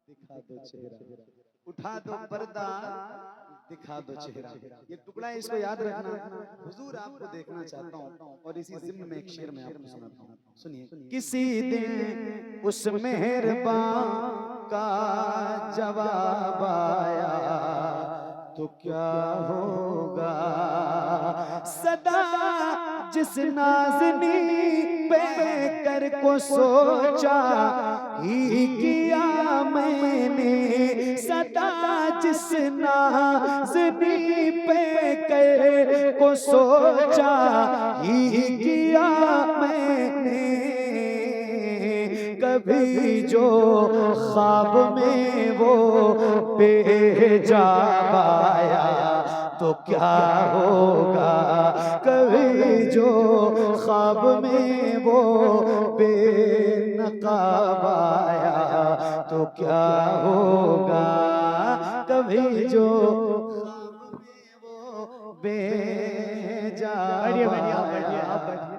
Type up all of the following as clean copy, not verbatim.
दिखा दो चेहरा, उठा दो पर्दा, दिखा दो चेहरा। ये टुकड़ा है, इसको याद रखना। हुजूर आपको देखना चाहता हूँ और इसी जिम्न में एक शेर में आपको सुनाता हूँ, सुनिए। किसी दिन उस मेहरबान का जवाब आया तो क्या होगा, सदा जिस नाज़नी पे कर को सोचा ही किया मैंने, सदा जिस नाज़नी पे कर को सोचा ही किया मैंने, कभी जो ख्वाब में वो बेजाब आया तो क्या होगा, कभी जो ख्वाब में वो बेनकाब आया तो क्या होगा, कभी जो ख्वाब में वो बेजाब। बैठिए बैठिए, आप बैठिए, आप बैठिए।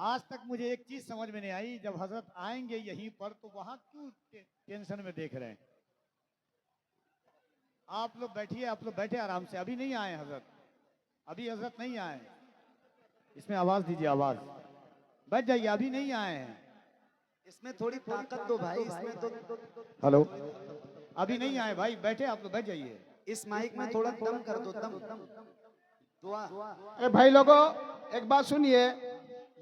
आज तक मुझे एक चीज समझ में नहीं आई, जब हजरत आएंगे यहीं पर तो वहां क्यों टेंशन में देख रहे हैं? आप लोग बैठिए, आप लोग बैठे आराम से। अभी नहीं आए हजरत, अभी हजरत नहीं आए। इसमें आवाज दीजिए, आवाज। बैठ जाइए, अभी नहीं आए हैं। इसमें थोड़ी ताकत दो भाई, इसमें तो। हेलो, अभी नहीं आए भाई, बैठे आप लोग, बैठ जाइए। इस माइक में थोड़ा दम कर दो, दम। दुआ। ए भाई लोगों, एक बात सुनिए,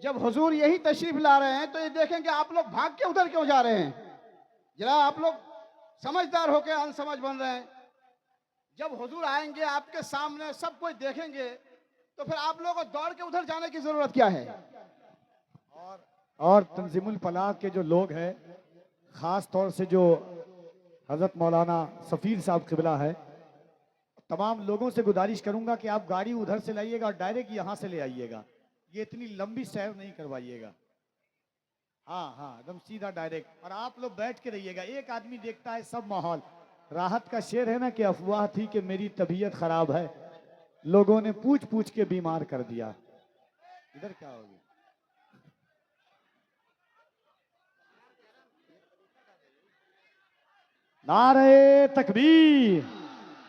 जब हुजूर यही तशरीफ ला रहे हैं तो ये देखेंगे आप लोग भाग के उधर क्यों जा रहे हैं? जरा आप लोग समझदार होकर अनसमझ बन रहे हैं। जब हुजूर आएंगे आपके सामने सब कोई देखेंगे तो फिर आप लोगों को दौड़ के उधर जाने की जरूरत क्या है? और तंजीमुल फलाह के जो लोग हैं, खास तौर से जो हजरत मौलाना सफीर साहब किबला है, तमाम लोगों से गुजारिश करूंगा कि आप गाड़ी उधर से लाइएगा और डायरेक्ट यहाँ से ले आइएगा। ये इतनी लंबी सैर नहीं करवाइएगा। हाँ हाँ, एकदम सीधा डायरेक्ट। और आप लोग बैठ के रहिएगा, एक आदमी देखता है सब माहौल। राहत का शेर है ना कि अफवाह थी कि मेरी तबीयत खराब है, लोगों ने पूछ पूछ के बीमार कर दिया। इधर क्या हो गया? नारे तकबीर।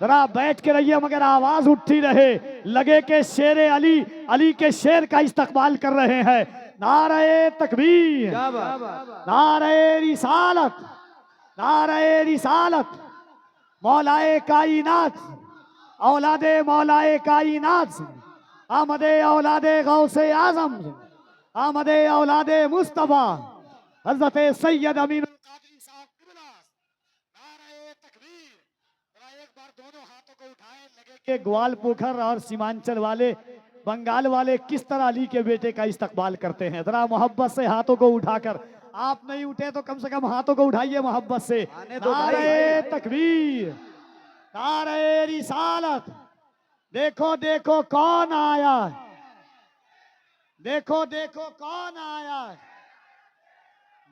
जरा बैठ के रहिए मगर आवाज उठती रहे, लगे के शेर अली, अली के शेर का इस्तकबाल कर रहे हैं। नारे तकबीर, नारे रिसालत, नारे रिसालत। मौलाए कायनात, औलादे मौलाए कायनात, आमदे औलादे गौसे आजम, आमदे औलादे मुस्तफा हजरत सैयद अमीन कादरी साहब किबला। नारे तकबीर। जरा एक बार दोनों हाथों को उठाएं, लगे के ग्वाल पोखर और सीमांचल वाले, बंगाल वाले किस तरह अली के बेटे का इस्तकबाल करते हैं। जरा मोहब्बत से हाथों को उठाकर, आप नहीं उठे तो कम से कम हाथों को उठाइए मोहब्बत से। नारे तकबीर, नारे रिसालत। देखो देखो कौन आया, देखो देखो कौन आया,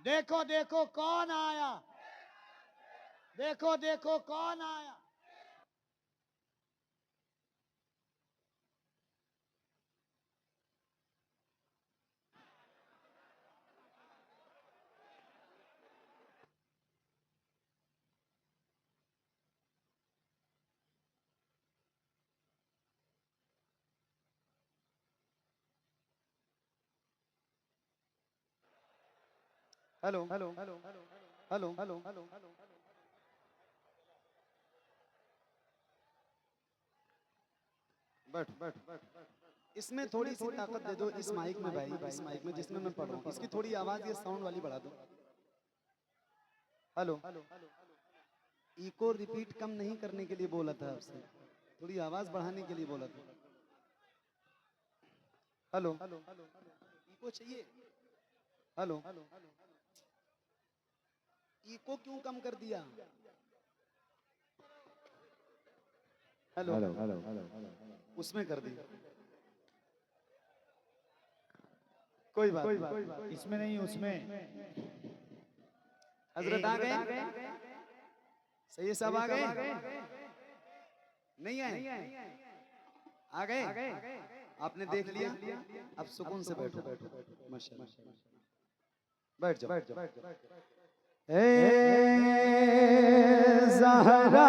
देखो देखो कौन आया, देखो देखो कौन आया। Hello hello hello hello hello hello. बैठ बैठ बैठ। इसमें थोड़ी सी ताकत दे दो इस माइक में भाई, इस माइक में जिसमें मैं पढ़ रहा हूँ, इसकी थोड़ी आवाज, ये साउंड वाली बढ़ा दो। हेलो, इको रिपीट कम नहीं करने के लिए बोला था आपसे, थोड़ी आवाज बढ़ाने के लिए बोला था। हेलो, इको चाहिए? हेलो, इको क्यों कम कर दिया? हेलो, उसमें कर दी, कोई बात नहीं, इसमें नहीं उसमें। हजरत आ गए, सही साहब आ गए, नहीं आए, आ गए, आपने देख लिया, अब सुकून से बैठो, माशाअल्लाह, बैठ जाओ, बैठ जाओ। जहरा